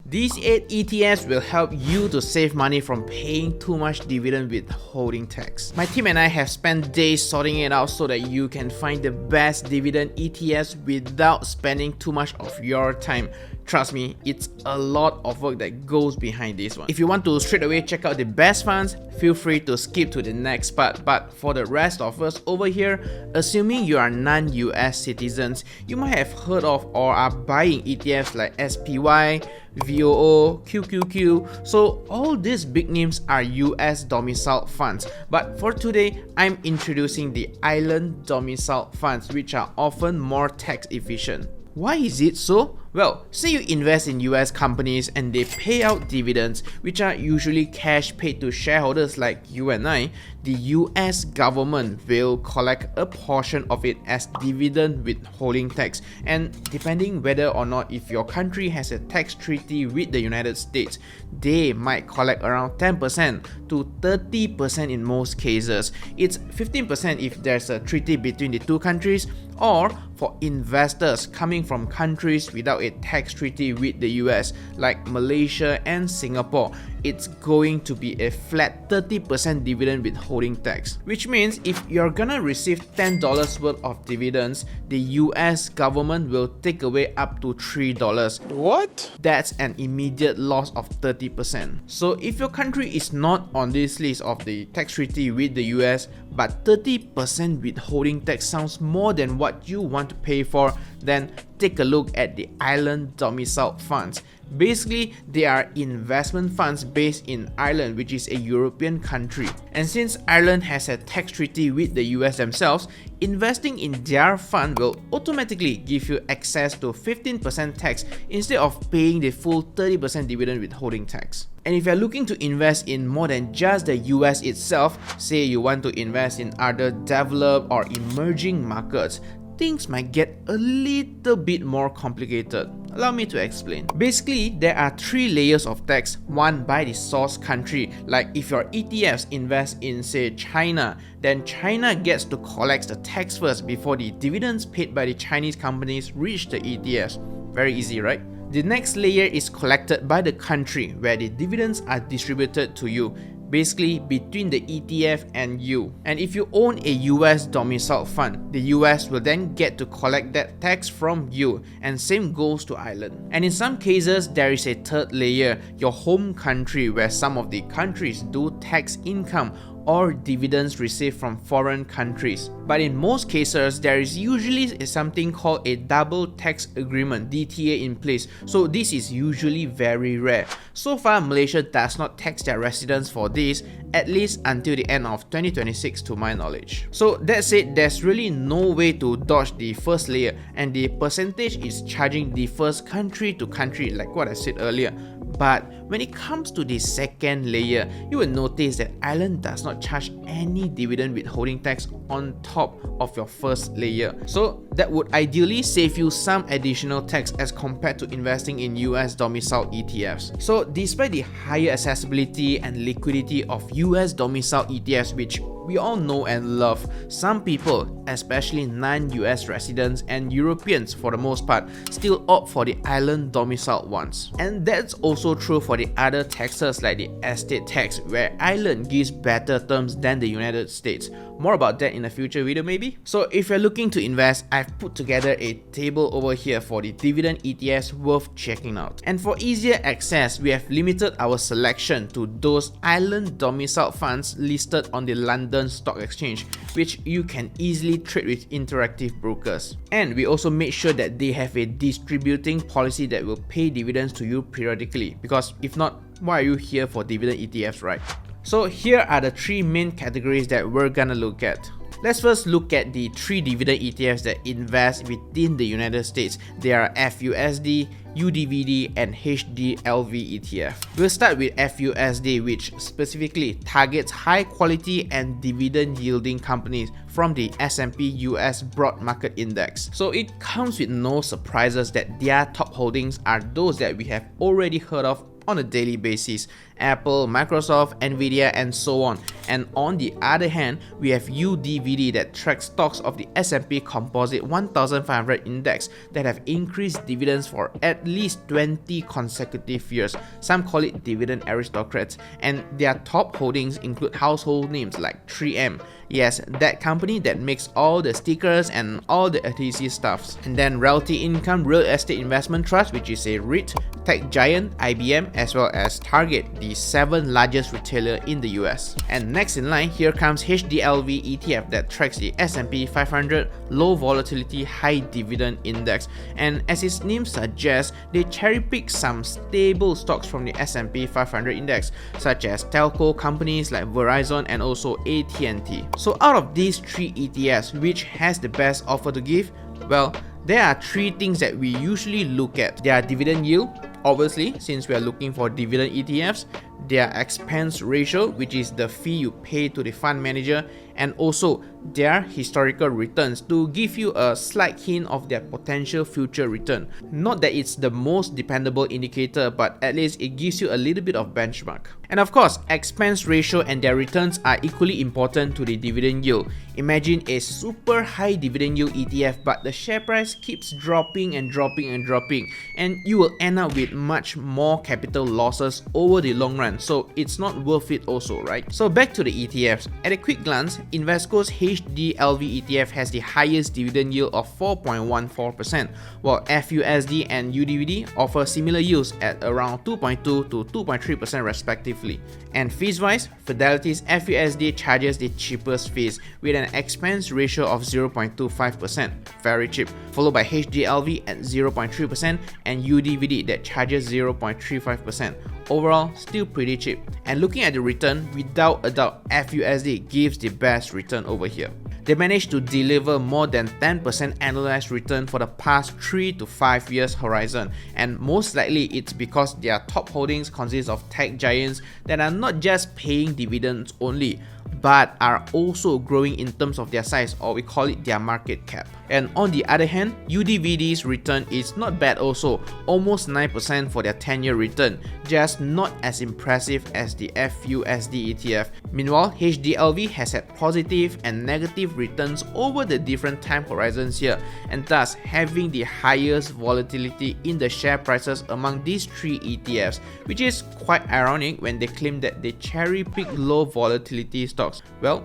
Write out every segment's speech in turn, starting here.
These 8 ETFs will help you to save money from paying too much dividend withholding tax. My team and I have spent days sorting it out so that you can find the best dividend ETFs without spending too much of your time. Trust me, it's a lot of work that goes behind this one. If you want to straight away check out the best funds, feel free to skip to the next part. But for the rest of us over here, assuming you are non-US citizens, you might have heard of or are buying ETFs like SPY, VOO, QQQ. So all these big names are US domiciled funds. But for today, I'm introducing the Ireland domiciled funds, which are often more tax efficient. Why is it so? Well, say you invest in US companies and they pay out dividends, which are usually cash paid to shareholders like you and I, the US government will collect a portion of it as dividend withholding tax. And depending whether or not if your country has a tax treaty with the United States, they might collect around 10% to 30% in most cases. It's 15% if there's a treaty between the two countries, or for investors coming from countries without a tax treaty with the US like Malaysia and Singapore, it's going to be a flat 30% dividend withholding tax, which means if you're gonna receive $10 worth of dividends, the US government will take away up to $3. What? That's an immediate loss of 30%. So if your country is not on this list of the tax treaty with the US, but 30% withholding tax sounds more than what you want to pay for, then take a look at the Ireland domiciled funds. Basically, they are investment funds based in Ireland, which is a European country. And since Ireland has a tax treaty with the US themselves, investing in their fund will automatically give you access to 15% tax instead of paying the full 30% dividend withholding tax. And if you're looking to invest in more than just the US itself, say you want to invest in other developed or emerging markets, things might get a little bit more complicated. Allow me to explain. Basically, there are 3 layers of tax, one by the source country. Like if your ETFs invest in say China, then China gets to collect the tax first before the dividends paid by the Chinese companies reach the ETFs. Very easy, right? The next layer is collected by the country where the dividends are distributed to you, basically between the ETF and you. And if you own a US domiciled fund, the US will then get to collect that tax from you, and same goes to Ireland. And in some cases, there is a third layer, your home country, where some of the countries do tax income or dividends received from foreign countries. But in most cases, there is usually something called a double tax agreement, DTA, in place. So this is usually very rare. So far, Malaysia does not tax their residents for this, at least until the end of 2026 to my knowledge. So that said, there's really no way to dodge the first layer, and the percentage is charging the first country to country, like what I said earlier. But when it comes to the second layer, you will notice that Ireland does not charge any dividend withholding tax on top of your first layer. So that would ideally save you some additional tax as compared to investing in US domiciled ETFs. So despite the higher accessibility and liquidity of US domiciled ETFs, which we all know and love, some people, especially non-US residents and Europeans for the most part, still opt for the Ireland domiciled ones. And that's also true for the other taxes like the estate tax, where Ireland gives better terms than the United States. More about that in a future video maybe. So if you're looking to invest, I've put together a table over here for the dividend ETFs worth checking out. And for easier access, we have limited our selection to those Ireland domiciled funds listed on the London Stock Exchange, which you can easily trade with interactive brokers. And we also made sure that they have a distributing policy that will pay dividends to you periodically, because if not, why are you here for dividend ETFs, right? So here are the 3 main categories that we're gonna look at. Let's first look at the 3 dividend ETFs that invest within the United States. They are FUSD, UDVD, and HDLV ETF. We'll start with FUSD, which specifically targets high quality and dividend yielding companies from the S&P US Broad Market Index. So it comes with no surprises that their top holdings are those that we have already heard of on a daily basis: Apple, Microsoft, Nvidia, and so on. And on the other hand, we have UDVD that tracks stocks of the S&P Composite 1500 index that have increased dividends for at least 20 consecutive years. Some call it dividend aristocrats, and their top holdings include household names like 3M. Yes, that company that makes all the stickers and all the adhesive stuffs. And then Realty Income Real Estate Investment Trust, which is a REIT, tech giant IBM, as well as Target, the 7th largest retailer in the US. And next in line, here comes HDLV ETF that tracks the S&P 500 Low Volatility High Dividend Index. And as its name suggests, they cherry pick some stable stocks from the S&P 500 index, such as telco companies like Verizon and also AT&T. So out of these 3 ETFs, which has the best offer to give? Well, there are 3 things that we usually look at. Their dividend yield, obviously, since we are looking for dividend ETFs, their expense ratio, which is the fee you pay to the fund manager, and also their historical returns to give you a slight hint of their potential future return. Not that it's the most dependable indicator, but at least it gives you a little bit of benchmark. And of course, expense ratio and their returns are equally important to the dividend yield. Imagine a super high dividend yield ETF, but the share price keeps dropping and dropping and dropping, and you will end up with much more capital losses over the long run. So it's not worth it also, right? So back to the ETFs. At a quick glance, Invesco's HDLV ETF has the highest dividend yield of 4.14%, while FUSD and UDVD offer similar yields at around 2.2 to 2.3% respectively. And fees-wise, Fidelity's FUSD charges the cheapest fees with an expense ratio of 0.25%, very cheap, followed by HDLV at 0.3% and UDVD that charges 0.35%. Overall, still pretty cheap. And looking at the return, without a doubt, FUSD gives the best return over here. They managed to deliver more than 10% annualized return for the past 3 to 5 years horizon, and most likely it's because their top holdings consist of tech giants that are not just paying dividends only, but are also growing in terms of their size, or we call it their market cap. And on the other hand, UDVD's return is not bad also, almost 9% for their 10-year return, just not as impressive as the FUSD ETF. Meanwhile, HDLV has had positive and negative returns over the different time horizons here, and thus having the highest volatility in the share prices among these 3 ETFs, which is quite ironic when they claim that they cherry pick low volatility stocks. Well,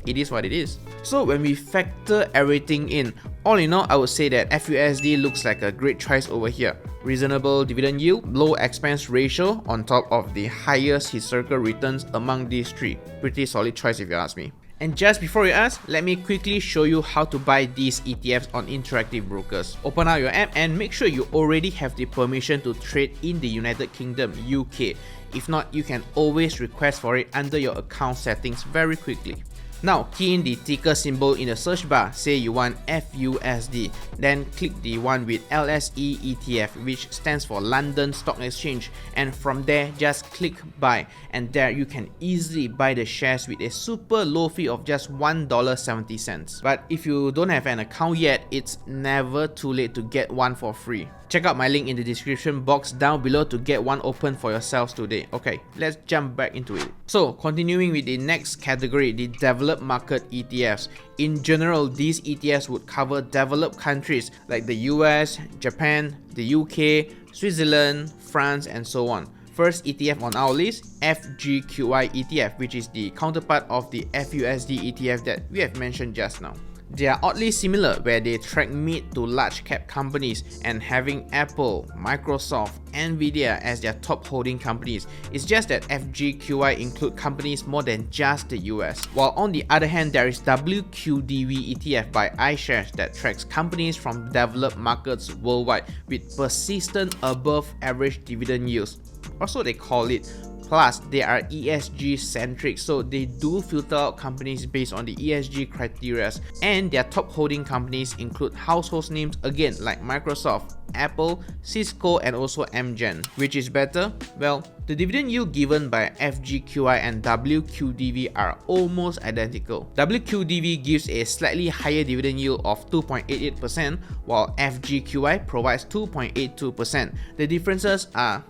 it is what it is. So when we factor everything in, all in all, I would say that FUSD looks like a great choice over here. Reasonable dividend yield, low expense ratio on top of the highest historical returns among these 3. Pretty solid choice if you ask me. And just before you ask, let me quickly show you how to buy these ETFs on Interactive Brokers. Open out your app and make sure you already have the permission to trade in the United Kingdom, UK. If not, you can always request for it under your account settings very quickly. Now, key in the ticker symbol in the search bar, say you want FUSD, then click the one with LSE ETF, which stands for London Stock Exchange, and from there just click buy, and there you can easily buy the shares with a super low fee of just $1.70. But if you don't have an account yet, it's never too late to get one for free. Check out my link in the description box down below to get one open for yourselves today. Okay, let's jump back into it. So, continuing with the next category, the developed market ETFs. In general, these ETFs would cover developed countries like the US, Japan, the UK, Switzerland, France, and so on. First ETF on our list, FGQI ETF, which is the counterpart of the FUSD ETF that we have mentioned just now. They are oddly similar, where they track mid to large cap companies, and having Apple, Microsoft, Nvidia as their top holding companies. It's just that FGQI include companies more than just the US. While on the other hand, there is WQDV ETF by iShares that tracks companies from developed markets worldwide with persistent above average dividend yields. Also, they call it Plus, they are ESG centric, so they do filter out companies based on the ESG criteria, and their top holding companies include household names again like Microsoft, Apple, Cisco, and also Amgen. Which is better? Well, the dividend yield given by FGQI and WQDV are almost identical. WQDV gives a slightly higher dividend yield of 2.88%, while FGQI provides 2.82%. The differences are,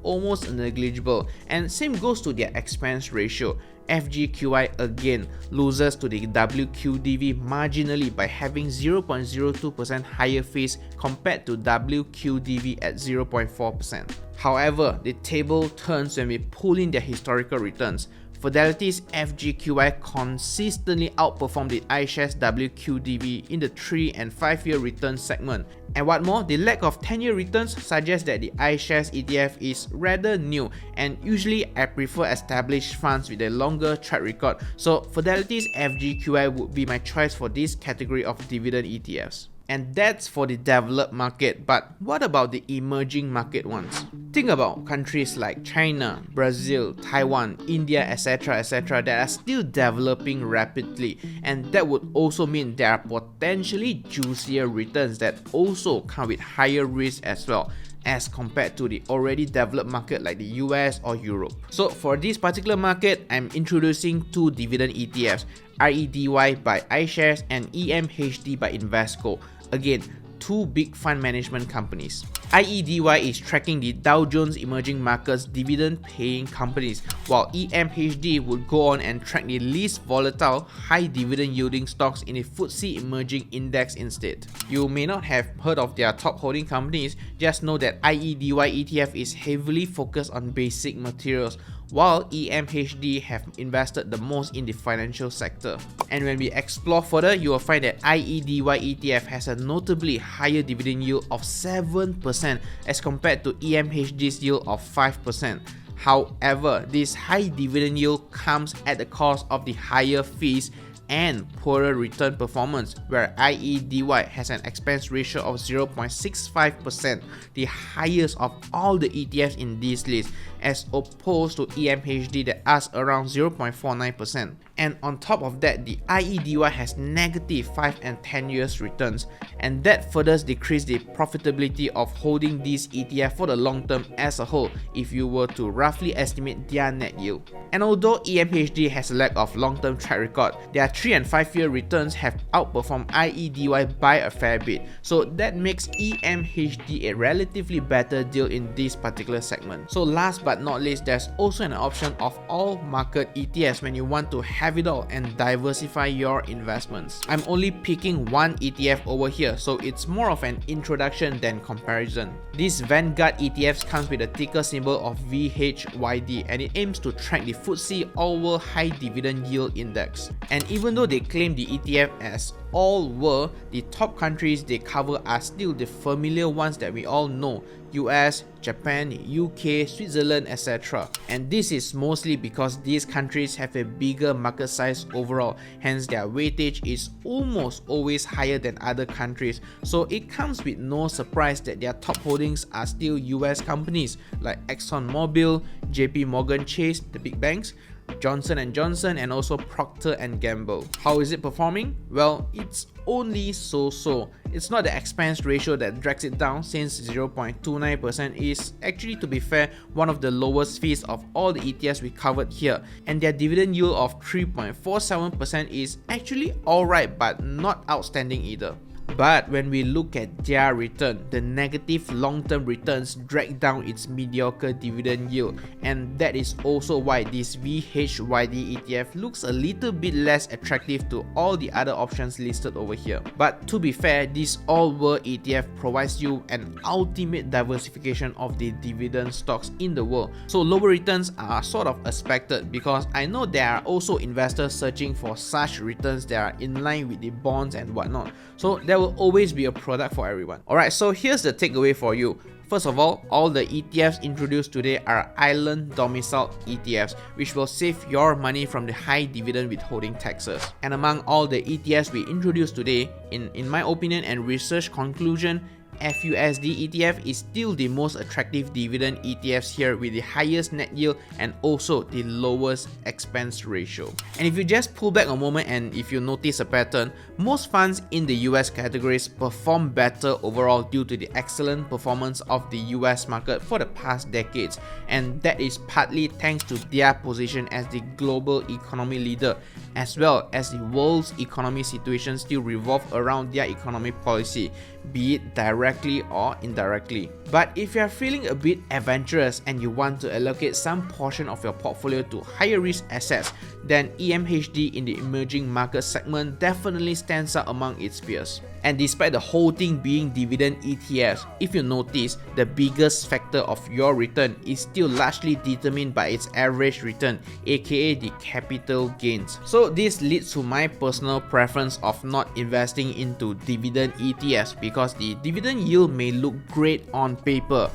almost negligible, and same goes to their expense ratio. FGQI again loses to the WQDV marginally by having 0.02% higher fees compared to WQDV at 0.4%. However, the table turns when we pull in their historical returns. Fidelity's FGQI consistently outperformed the iShares WQDV in the 3 and 5 year return segment. And what more, the lack of 10-year returns suggests that the iShares ETF is rather new, and usually I prefer established funds with a longer track record. So Fidelity's FGQI would be my choice for this category of dividend ETFs. And that's for the developed market, but what about the emerging market ones? Think about countries like China, Brazil, Taiwan, India, etc. that are still developing rapidly, and that would also mean there are potentially juicier returns that also come with higher risk as well, as compared to the already developed market like the US or Europe. So for this particular market, I'm introducing two dividend ETFs, REDY by iShares and EMHD by Invesco. Again, two big fund management companies. IEDY is tracking the Dow Jones Emerging Markets dividend paying companies, while EMHD would go on and track the least volatile, high dividend yielding stocks in a FTSE Emerging Index instead. You may not have heard of their top holding companies, just know that IEDY ETF is heavily focused on basic materials, while EMHD have invested the most in the financial sector. And when we explore further, you will find that IEDY ETF has a notably higher dividend yield of 7% as compared to EMHD's yield of 5%. However, this high dividend yield comes at the cost of the higher fees and poorer return performance, where IEDY has an expense ratio of 0.65%, the highest of all the ETFs in this list, as opposed to EMHD that has around 0.49%. And on top of that, the IEDY has negative 5 and 10 years returns, and that further decreases the profitability of holding these ETF for the long term as a whole if you were to roughly estimate their net yield. And although EMHD has a lack of long-term track record, their 3 and 5 year returns have outperformed IEDY by a fair bit, so that makes EMHD a relatively better deal in this particular segment. So last but not least, there's also an option of all market ETFs when you want to have it all and diversify your investments. I'm only picking one ETF over here, so it's more of an introduction than comparison. This Vanguard ETFs comes with a ticker symbol of VHYD, and it aims to track the FTSE All-World High Dividend Yield Index. And even though they claim the ETF as all world, the top countries they cover are still the familiar ones that we all know: US, Japan, UK, Switzerland, etc. And this is mostly because these countries have a bigger market size overall, hence their weightage is almost always higher than other countries. So it comes with no surprise that their top holdings are still US companies like ExxonMobil, JP Morgan Chase, the big banks, Johnson & Johnson, and also Procter & Gamble. How is it performing? Well, it's only so-so. It's not the expense ratio that drags it down, since 0.29% is actually, to be fair, one of the lowest fees of all the ETFs we covered here, and their dividend yield of 3.47% is actually alright but not outstanding either. But when we look at their return, the negative long-term returns drag down its mediocre dividend yield, and that is also why this VHYD ETF looks a little bit less attractive to all the other options listed over here. But to be fair, this all-world ETF provides you an ultimate diversification of the dividend stocks in the world. So lower returns are sort of expected, because I know there are also investors searching for such returns that are in line with the bonds and whatnot. So there will always be a product for everyone. Alright, so here's the takeaway for you. First of all the ETFs introduced today are Ireland-Domiciled ETFs, which will save your money from the high dividend withholding taxes. And among all the ETFs we introduced today, in my opinion and research conclusion, FUSD ETF is still the most attractive dividend ETFs here with the highest net yield and also the lowest expense ratio. And if you just pull back a moment and if you notice a pattern, most funds in the US categories perform better overall due to the excellent performance of the US market for the past decades, and that is partly thanks to their position as the global economy leader, as well as the world's economy situation still revolve around their economic policy, be it directly or indirectly. But if you are feeling a bit adventurous and you want to allocate some portion of your portfolio to higher risk assets, then EMHD in the emerging market segment definitely stands out among its peers. And despite the whole thing being dividend ETFs, if you notice, the biggest factor of your return is still largely determined by its average return, aka the capital gains. So this leads to my personal preference of not investing into dividend ETFs because the dividend yield may look great on paper,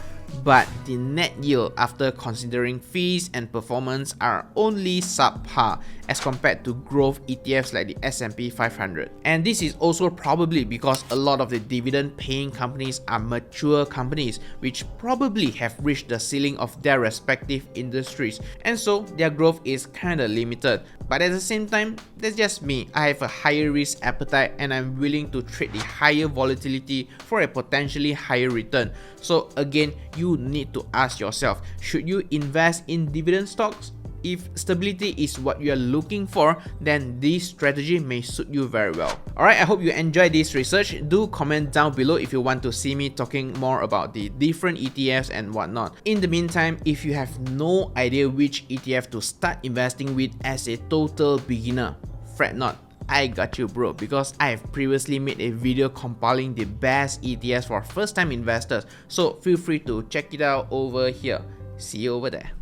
but the net yield after considering fees and performance are only subpar as compared to growth ETFs like the S&P 500. And this is also probably because a lot of the dividend paying companies are mature companies which probably have reached the ceiling of their respective industries, and so their growth is kinda limited. But at the same time, that's just me. I have a higher risk appetite and I'm willing to trade the higher volatility for a potentially higher return. So again, you need to ask yourself, should you invest in dividend stocks? If stability is what you are looking for, then this strategy may suit you very well. Alright, I hope you enjoyed this research. Do comment down below if you want to see me talking more about the different ETFs and whatnot. In the meantime, if you have no idea which ETF to start investing with as a total beginner, fret not. I got you bro, because I have previously made a video compiling the best ETFs for first time investors, so feel free to check it out over here. See you over there.